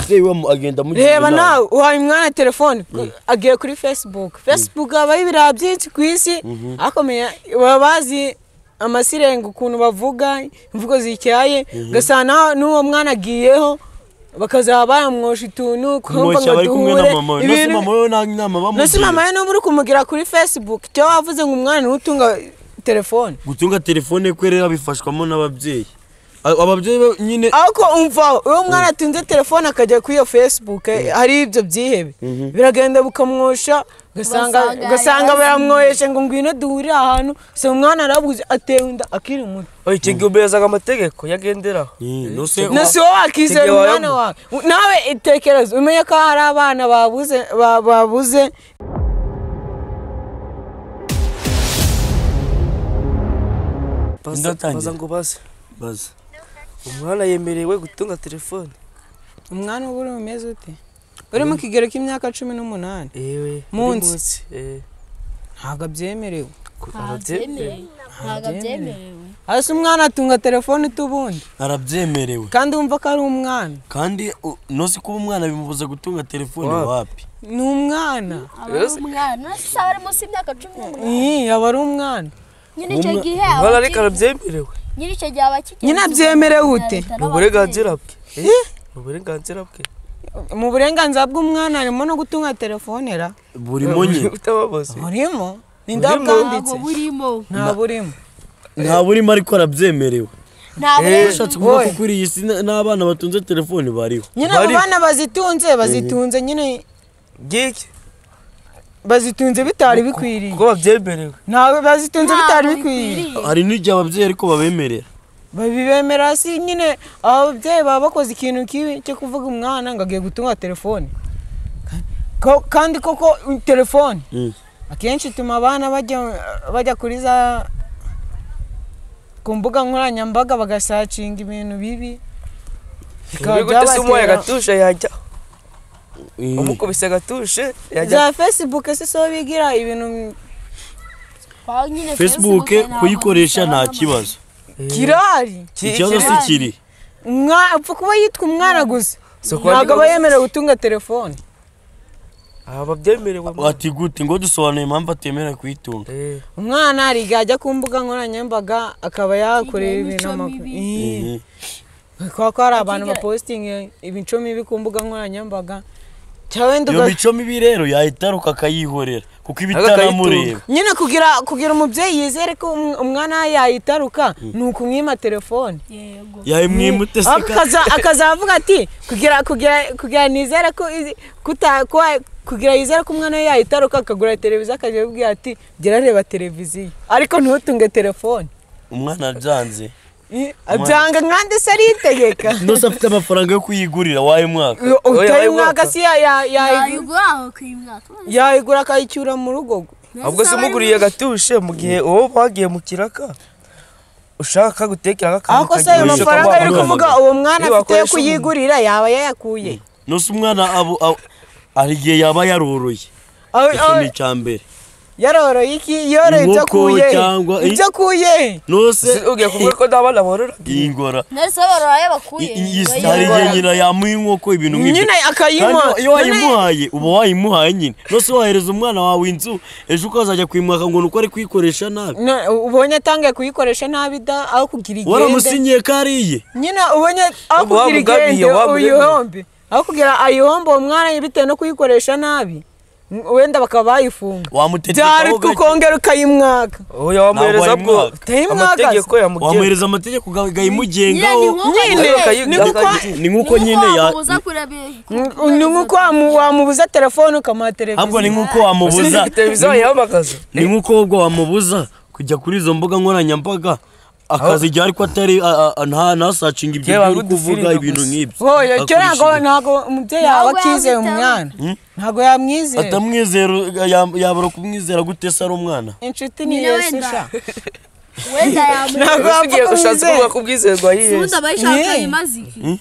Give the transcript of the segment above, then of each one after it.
umubyeyi we agenda mu reba nawe uhaye umwana telefone agiye kuri Facebook aba ibira byinshi kwisi akomeye babazi amasirengo ukuntu bavuga imvugo zicyaye gasana n'uwo mwana agiyeho bakazaba bayamwosha ituntu kumva ngo duhure ibintu nose mama no muri kumugira kuri Facebook cyo wavuze ngo umwana n'utunga telefone gutunga telefone kwerera bifashwamo n'ababyeyi ababyeyi nyine ako umva uwo mwana atunze telefone akajya kuri iyo Facebook hari ibyo byihebe biragenda bukamwosha gasanga baramwoyesha ngo ngwino duhurira ahantu se umwana arabuze atenda akiri muto ikigubeza amategeko yagenderaho nose wakizera umwana wawe nawe itekereza umenye ko hari abana babuze baza umwana yemerewe gutunga telefone umwana uburi umeze ute uri mu kigero cy'imyaka 18 munsi ntago byemerewe hasi umwana atunga telefone tubundi arabyemerewe kandi umva ko ari umwana kandi nose kuba umwana bimubuza gutunga telefone wapi ni umwana ari munsi y'imyaka 18 aba ari umwana nyine icyo gihe ariko arabyemerewe nyine icyo gihe abakigeze nyine abyemerewe ute uburenganzira bwe mu burenganzira bw'umwana harimo no gutunga telefone ra burimo nyine burimo ndabwanditse nta burimo ariko arabyemerewe ushatse kuvuga ko kuri iyi si n'abana batunze telefone bariho nyine abana bazitunze nyine giki bazitunze bitari bikwiriye ko babyemerewe ntawe bazitunze bitari bikwiriye hari n'ijya ababyeyi ariko babemerera babibemera si nyine ababyeyi baba bakoze ikintu kibi cyo kuvuga umwana ngo agiye gutunga telefone kandi koko telefone akenshi ituma abana bajya kuri za ku mbuga nkoranyambaga bagasacinga ibintu bibi bikaba umuhaye agatusha yajya umukubise agatushe za Facebook se so bigira ibintu Facebook kuyikoresha nta kibazo kirari ikibazo si kiri upfa kuba yitwa umwana gusa ntabwo aba yemerewe gutunga telefone ababyemerewe ati gute ngo dusobanuye impamvu atemerewe kuyitunga umwana ariga ajya ku mbuga nkoranyambaga akaba yakorera ibintu ko hari abantu bapostinga imico mibi ku mbuga nkoranyambaga iyo mico mibi rero yahitaruka akayihorera kuko ibitaramureba nyine kugira umubyeyi yizere ko umwana yahitaruka ni ukumwima telefone yayimwimute akazavuga ati kugira nizere ko kugira yizere ko umwana yahitaruka akagura televiziyo akajya abibwira ati gira reba televiziyo ariko ntutunge telefone umwana byanze byanga nkandi se aritegeka ndose afite amafaranga yo kuyigurira wayimwaka utayimwaka si yayigura akayicyura mu rugo ahubwo se umuguriye agatushe mu gihe uwo bagiye mu kiraka ushaka gutekera ako se ayo mafaranga ari kuvuga uwo mwana afite yo kuyigurira yaba yayakuye nose umwana hari igihe yaba yaroroye icyo ni icyambere yaroroye iki yoroye ibyo akuye nose ugiye kuvuga ko n'abana borora ingora nese bororaye bakuye hari igihe nyina yamuha inkoko ibintu nk'ibyo nyine akayimuha iyo wayimuhaye uba wayimuhaye nyine nose wahereza umwana wawe inzu ejo ukazajya kuyimwaka ngo nuko ari kuyikoresha nabi ubonye atangiye kuyikoresha nabi aho kugira igende waramusinyiye ko ariye nyine ubonye aho kugira igende uyihombe aho kugira ayihombe uwo mwana bitewe no kuyikoresha nabi wenda bakaba bayifunga byari tukongera ukayimwaka wamuhereza bwo amategeko yamugenga wamuhereza amategeko gayimugengaho ni nkuko nyine ni nkuko wamubuza telefone ukamuha televiziyo ahubwo ni nkuko wamubuza televiziyo yahamagaza ni nkuko ubwo wamubuza kujya kuri izo mbuga nkoranyambaga akazi igihe ariko atari ntasacinga ibyo uri kuvuga ibintu nk'ibyo icyo ntabwo umubyeyi yaba akizeye umwana ntabwo yamwizera atamwizera yabura kumwizera gute se ari umwana inshuti ni Yesu sha wenda ntabwo yamugiye gushaka kuvuga ko ubwizerwa yiyesu ubundi abayishaka imaziki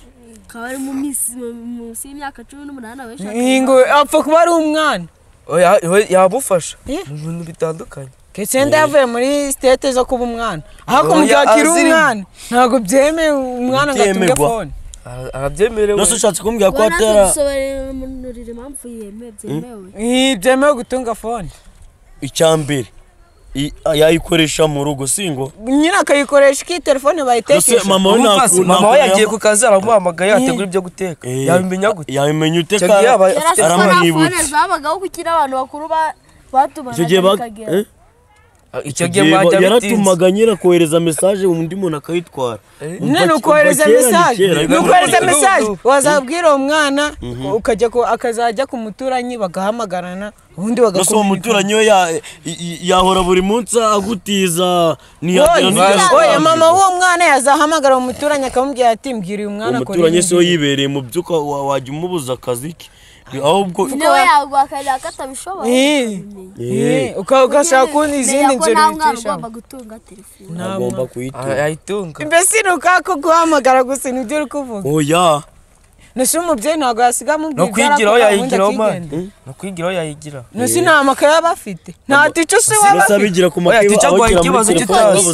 akaba ari munsi y'imyaka 18 abayishaka ngo apfa kuba ari umwana yamufasha mu bintu bitandukanye Kesenda yavuye muri state zo kuba umwana aho kumugakira umwana ntago byemeye umwana gatunga phone arabyemerewe nose ushatse kumbwira ko atera dusobanurira impamvu byemewe byemewe gutunga fone icyambere yayikoresha mu rugo singo nyina akayikoresha iki telefone bayitesheje mama we yagiye ku kazi aramuhamagaye ategura ibyo guteka yabimenya gute yabimenya uteka aramwibutsa zabagaho gukira abantu bakuru batumanaga icyo gihe yaratumaga nyira kohereza message undi muntu akayitwara none ukohereza message wazabwira umwana ukajya akazajya ku muturanyi bagahamagarana ubundi bagakomeza no muturanyi we yahora buri munsi agutiza oya mama w'uwo mwana yazahamagara umuturanyi akamubwira ati mbwira uyu mwana ko umuturanyi se yibereye mu byuka wajya umubuza akazi ke ahubwo niwe yagwa akaza katabishoboye ukashaka kundi izindi nzira ugomba gutunga telefone agomba kuyitunga yayitunga mbese nukako guhamagara gusa nibyo uri kuvuga oya nese umubyeyi ntabwo yasiga mubwira no kwigiraho yayigiraho no kwigiraho yayigira nese nta makaye aba afite nta tico se waba afite bigira ku makaye tico ngo ikibazo kitazi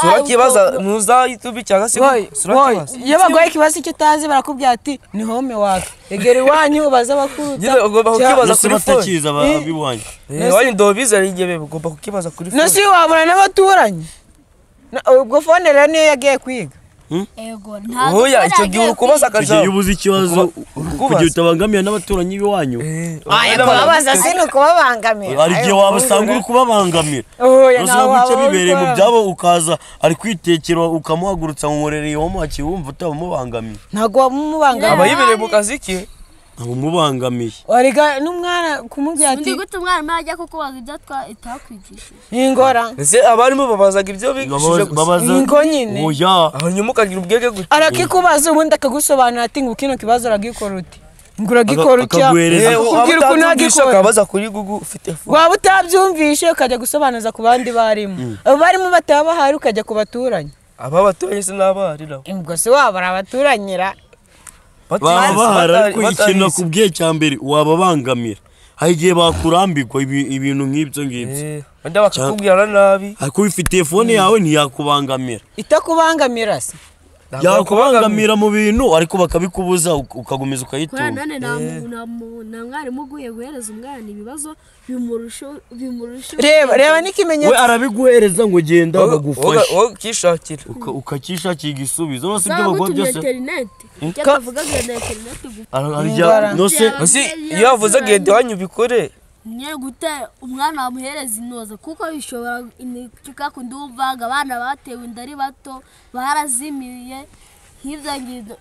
sura kibaza nuza YouTube cyangwa se sura kibazo iyo bagoye kibazo icyo tazi barakubwira ati ni home wawe egera iwanyu ubaza abakuruta ugomba kukibaza kuri phone batakiza abiwanyu wani ndobiza rigebe ugomba kukibaza kuri phone nese wabura n'abaturanyi ubwo phone rero niyo yagiye kwiga ego oya icyo gihe ukubaza akaza igihe ubuze ikibazo kugira utabangamiye n'abaturanyi biwanyu aya kubabaza se no kubabangamira ari gihe wabasanga uri kubabangamira oya bice bibereye mu byabo ukaza ari kwitekera ukamuhagurutsa mu murere wo mwaki wumva utabamubangamiye ntago wamubangamiye abayibereye mu kazi ke umubangamiye wariga n'umwana kumubwira ati gute umwana ajya kukubaza ibyo itakwigishije ingora ese abarimo babazaga ibyo bigishije gusa ingo nyine oya hanyuma ukagira ubwege gute arakikubaza ubundi akagusobanura ati ngo kino kibazo uragikora uti ngo uragikora utya akubwira ukuntu agikora akabaza kuri Google ufite phone waba utabyumvishe ukajya gusobanuza ku bandi barimo abo barimo bataba bahari ukajya ku baturanyi aba baturanyi se n'abarira ubwo se wabara abaturanyira bahara ko ikintu kubwiye cyambere wababangamira hari igihe bakurambirwa ibintu nk'ibyo ngibyo wenda bakakubwira nabi ariko ufite telefone yawe ntiyakubangamira itakubangamira se yakubangamira mu bintu ariko bakabikubuza ukagomeza ukayitunga none nta mwarimu uguye guhereza umwana ibibazo bimurusha reba n'ikimenyetso we arabiguhereza ngo genda bagufashe wowe ukishakira ukakishakira igisubizo nose ibyo bagwa byose kavuga internet nose iyo avuze genda wanyu bikore nye gute umwana wamuhereza inoza kuko bishobora kundi uvaga abana batewe indari bato barazimiye nk'ibyo ngibyo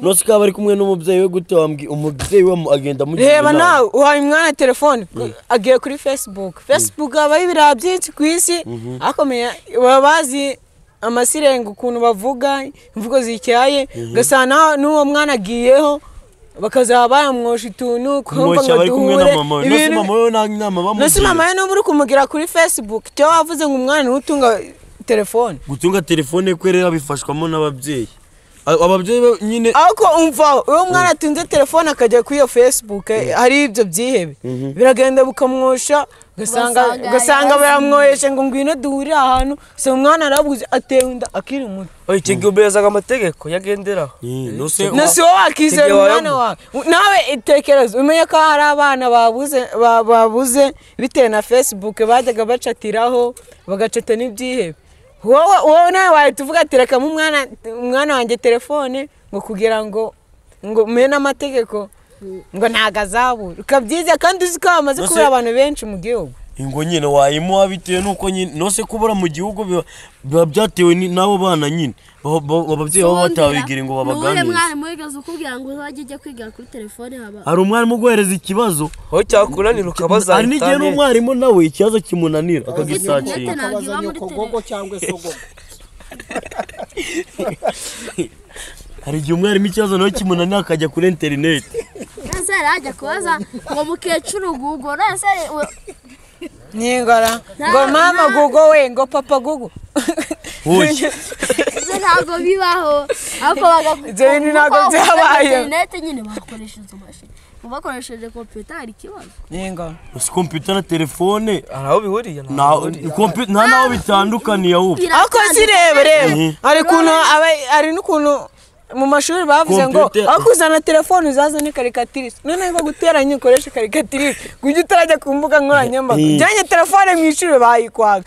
nose kaba ari kumwe n'umubyeyi we gute wambwiye umubyeyi we agenda mugira reba nawe uhaye umwana telefone agiye kuri Facebook habaho ibiraha byinshi ku isi akomeye baba bazi amasirenga ukuntu bavuga imvugo zicyaye ugasanga n'uwo mwana agiyeho bakazaba bayamwosha utuntu kumva ngo duhure nose mama we n'ubu uri kumugira kuri Facebook icyo wavuze ngo umwana ntutunga telefone gutunga telefone kwe rero bifashwamo n'ababyeyi ababyeyi nyine ariko umva uwo mwana atunze telefone akajya kuri iyo Facebook hari ibyo byihebe biragenda bukamwosha gasanga baramwoyesha ngo ngwino duhurire ahantu se umwana arabuze atewe inda akiri muto icyo gihe ubezaga amategeko yagenderaho nose wowe wakizera umwana wawe nawe itekereza umenye ko hari abana babuze bitewe na Facebook bajyaga bacatiraho bagacata n'ibyihebe wowe nawe wahita uvuga ati reka umwana wanjye telefone ngo kugira ngo mene amategeko ngo ntago azabura ukabyiza kandi uzi ko bamaze kubura abantu benshi mu gihugu ingo nyine wayimuha bitewe nuko nyine nose kubura mu gihugu biba byatewe n'abo bana nyine ababyeyi baba batabigira ngo babaganirize umwarimu wigaze ukubwira ngo uzajye kwiga kuri telefone hari umwarimu uguhereza ikibazo aho cyakunanira ukabaza hari n'igihe n'umwarimu nawe ikibazo kimunanira akagisakira akabaza nyukogogo cyangwa sogogo hari igihe umwarimu ikibazo nawe kimunanira akajya kuri internet nase arajya kubaza ngo mukecuru Google nase ningora ngo mama Google we ngo papa Google ntabwo bibaho ariko bagakora ntabwo byabaye internet nyine bakoresha izo mashini bakoresheje computer hari kibazo ningora si computer na telefone araho bihuriye nta naho bitandukaniye ahubwo ariko sirebe hari n'ukuntu mu mashuri bavuze ngo aho kuzana telefone uzazane karikatirisi none ngo guteranya ukoresha karikatirisi kujya utarajya ku mbuga nkoranyambaga ujyanye telefone mu ishuri bayikwaga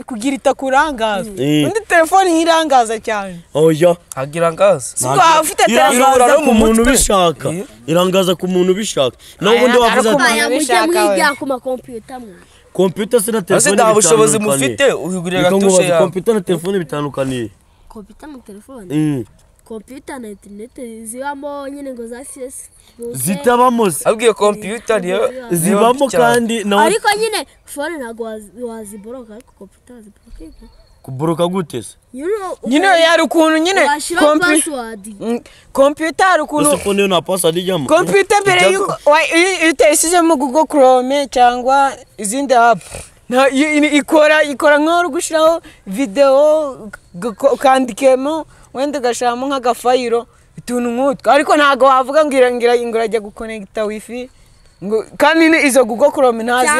kugira itakurangaza undi telefone irangaza cyane oya agira ngaza siko ufite telefone ku muntu ubishaka irangaza ku muntu ubishaka naho ubundi wavuze mujya ku makompiyuta mwe computer se na telefone nta bushobozi mufite uhigurira gatushe yawe computer na telefone bitandukaniye computer na telefone computer na internet zibamo nyine ngo za CS zitabamo se abwiye computer niyo zibamo kandi ariko nyine phone ntago waziboroka ariko computer waziboroka kuboroka gute se nyine yari ukuntu nyine computer hari ukuntu phone yo na password ijyamo computer mbere yuko utayishyizemo Google Chrome cyangwa izindi app ikora nk'aho gushyiraho video ukandikemo wenda ugashiramo nk'agafayiro utuntu nk'utwo ariko ntabwo wavuga ngo irajya gukonegita wifi kandi izo Google Chrome ntazi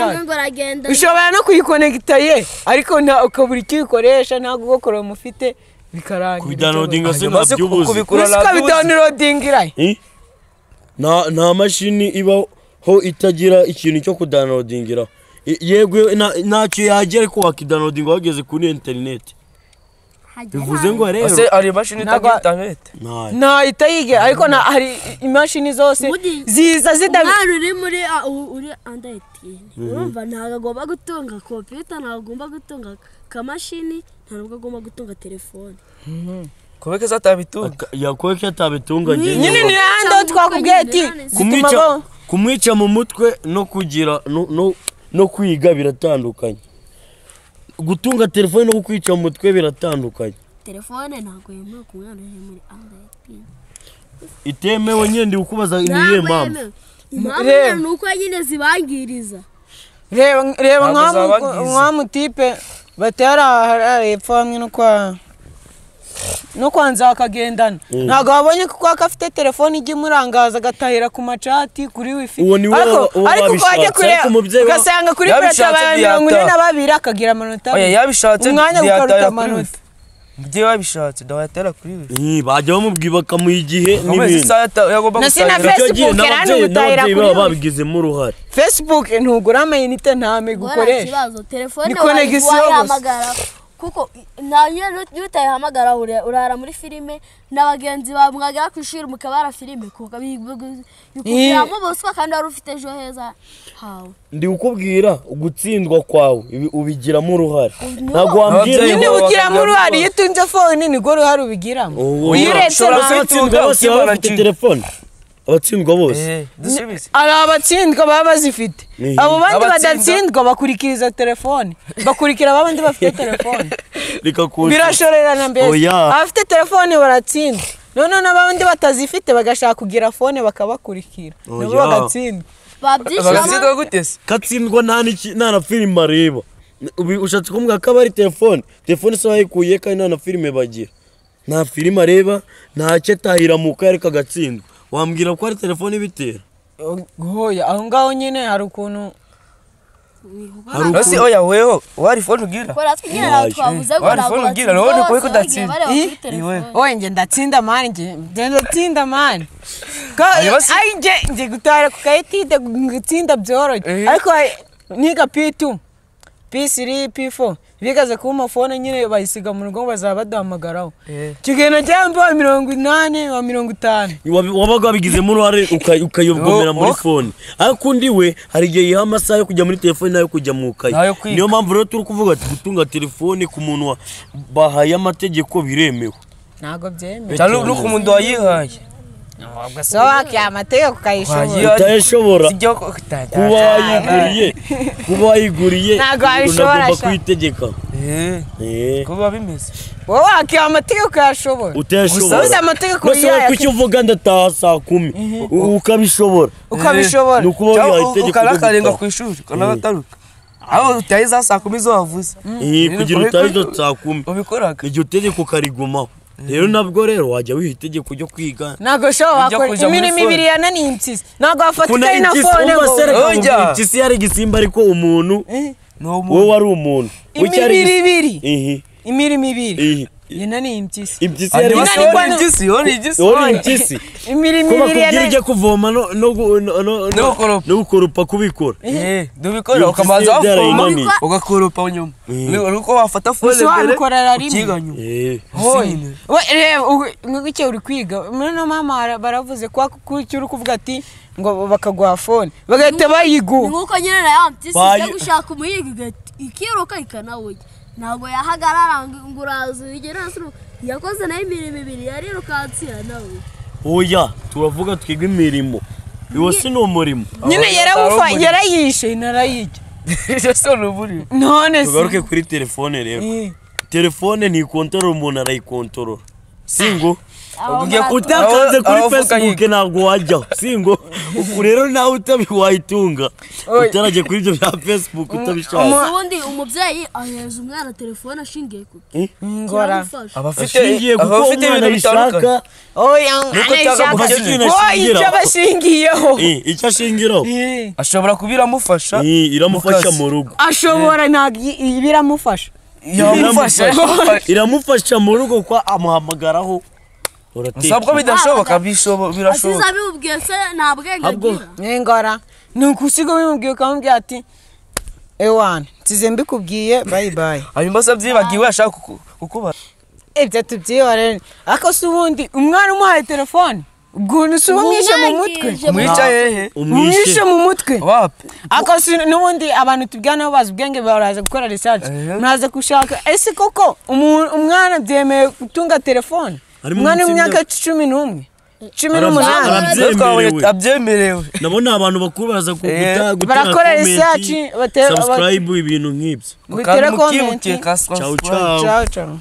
ushobora no kuyikonegita ye ariko ukabura icyo uyikoresha nta Google Chrome ufite bikarangira kubidownloadinga se nabyubuze kubidownloadingira nta mashini ibaho itagira ikintu cyo kudownloadingira yego ntacyo yagera ko wakidownloadinga wageze kuri internet bivuze ngo rero ase ari mashini itagira internet nta itayiga ariko hari imashini zose ziza umwana uri muri under 18 urumva ntabwo agomba gutunga computer ntabwo agomba gutunga kamashini ntabwo agomba gutunga telefone kubeka zatabitunga yakweke atabitunga nyine ni hando twakubwiye ati kumwica mu mutwe no kugira no kwiga biratandukanye gutunga telefone no kukwica mu mutwe biratandukanye telefone ntabwo yemewe ku mwana uri muri under 18 itemewe nyende ukubaza niye mama impamvu nuko nyine zibangiriza reba nk'amutipe batera hepfo hamwe no kwanza akagendana ntabwo wabonye ko afite telefone ijya imurangaza agatahira ku macati kuri wifi ariko wajya kureba ugasanga kuri peta 42 akagira amanota umwanya ukaruta amanota Mubye wabishatse ndawatera kuri wifi bajya bamubwiye bakamuha igihe n'ibindi na Facebook kandi gutahira kuri babigizemo uruhare Facebook ntugura amayinite ntame gukoresha telefone wahamagara kuko nanye utayihamagara urara muri filime n'abagenzi bamwagara kwishira mukabara filime kuko bikubwiramo bose kandi ari ufite ejo heza hawe ndi ukubwira ugutsindwa kwawe ubigiramo uruhare ntabwo wambwira nyine ugiramo uruhare iyo utunze phone ni go ruhare ubigiramo uyiretse abatsindwa bose bafite telefone abatsindwa bose ari abatsindwa baba bazifite abo bandi badatsindwa bakurikiriza telefone bakurikira abandi bafite telefone birashorerana mbese abafite telefone baratsinda none n'abandi batazifite bagashaka kugira phone bakabakurikira nabo bagatsindwa bagatsindwa gute se katsindwa nta na filime areba ushatse kumbwira ko abari telefone se bayikuye kandi nta na filime bagira nta filime areba nta cyo atahiramuka ariko agatsindwa wambwira ko ari telefone bitera hoya aho ngaho nyine hari ukuntu hasi oya weho wari phone ugira ko ratwe nyine twavuze ko ntabwo ugira none ko kudatsinda oye nge ndatsinda mani nge ndatsinda mani nge gutara ku kayitide gutsinda byoroshye ariko niga P2 P3 P4 bigaze ku mafone nyine bayisiga mu rugo bazaba baduhamagaraho kigena cyambo 80 wa 50 wabaga wabigizemo uruhare ukayobomera muri phone ariko undi we hari igihe yiha amasaha yo kujya muri telefone nayo kujya mu kayi niyo mpamvu rero turi kuvuga ati gutunga telefone ku muntu bahaye amategeko biremewe ntago byemewe cyane nuko umuntu wayihaye ntabwo sohake amategeko kayishobora utayishobora kuba wayiguriye ntabwo wayishobora kwitegeka kuba bimeze wowe wakiha amategeko kayashobora utayashobora amategeko yayo kucyo uvuga ndataha saa 10 ukabishobora nukuba wihaye itegeko ukarakarenga ku ishuri ukanataruka aho utayiza saa 10 zo wavuze kugira utayizo saa 10 ubikoraga igihe utegeko karigumaho rero nabwo rero wajya wiha itegeko ryo kwiga ntago shobora wakora imirimo ibiri yananiye impyisi ntago wafatika ina phone ngo impyisi yari gisimba ariko umuntu wowe wari umuntu imirimo ibiri Nyina ni impyisi. impyisi yari Nyina ni kwa ori impyisi imirimo kuba ibiri kugira ujye kuvoma no gukoropa kubikora dubikora ukamaza wafoma ugakoropa nyuma nuko wafata fone mbere ukiganya ngicyo uri kwiga no mama baravuze kwa uri kuvuga ati ngo bakaguha fone bagahita bayiguha nuko nyine na yampyisi yo gushaka umuyiga ikiruka ikanawe ntabwo yahagarara ngo uraza igera yakoze nayo imirimo ibiri yarirukansira nawe oya turavuga twiga imirimo iwo si no murimo nyine yarayishe narayijya so nuburi none tugaruke kuri telefone rero telefone ni control umuntu arayikontorora singo utakanze kuri Facebook ntabwo wajyaho singo uku rero nawe utabiwayitunga utaraje kuri ibyo bya Facebook utabishaka ubundi umubyeyi aheza umwana telefone ashingiye ku ngora abafite umwana bishaka oya icyo abashingiyeho icyo ashingiraho ashobora kubiramufasha iramufasha mu rugo ashobora biramufasha iramufasha mu rugo kwa amuhamagaraho sabwo bidashoboka birashoboka asiza bibubwiye se nta bwenge agira ngora nukusigo bimubwiye ukamubwira ati ewana nsize mbikubwiye bye bye hanyuma se byibagiwe ashaka kukuba ibyo tubyihorere ariko se ubundi umwana umuhaye telefone ubwo nusubumwishe mu mutwe umwishe mu mutwe wapi ariko se n'ubundi abantu tubwana bazi ubwenge baraza gukora research muraza gushaka ese koko umwana byemeye gutunga telefone umwana w'imyaka 11 18 abyemerewe nabona abantu bakuru baraza kuguta barakora research subscribe ibintu nk'ibyo bitera comment ciao ciao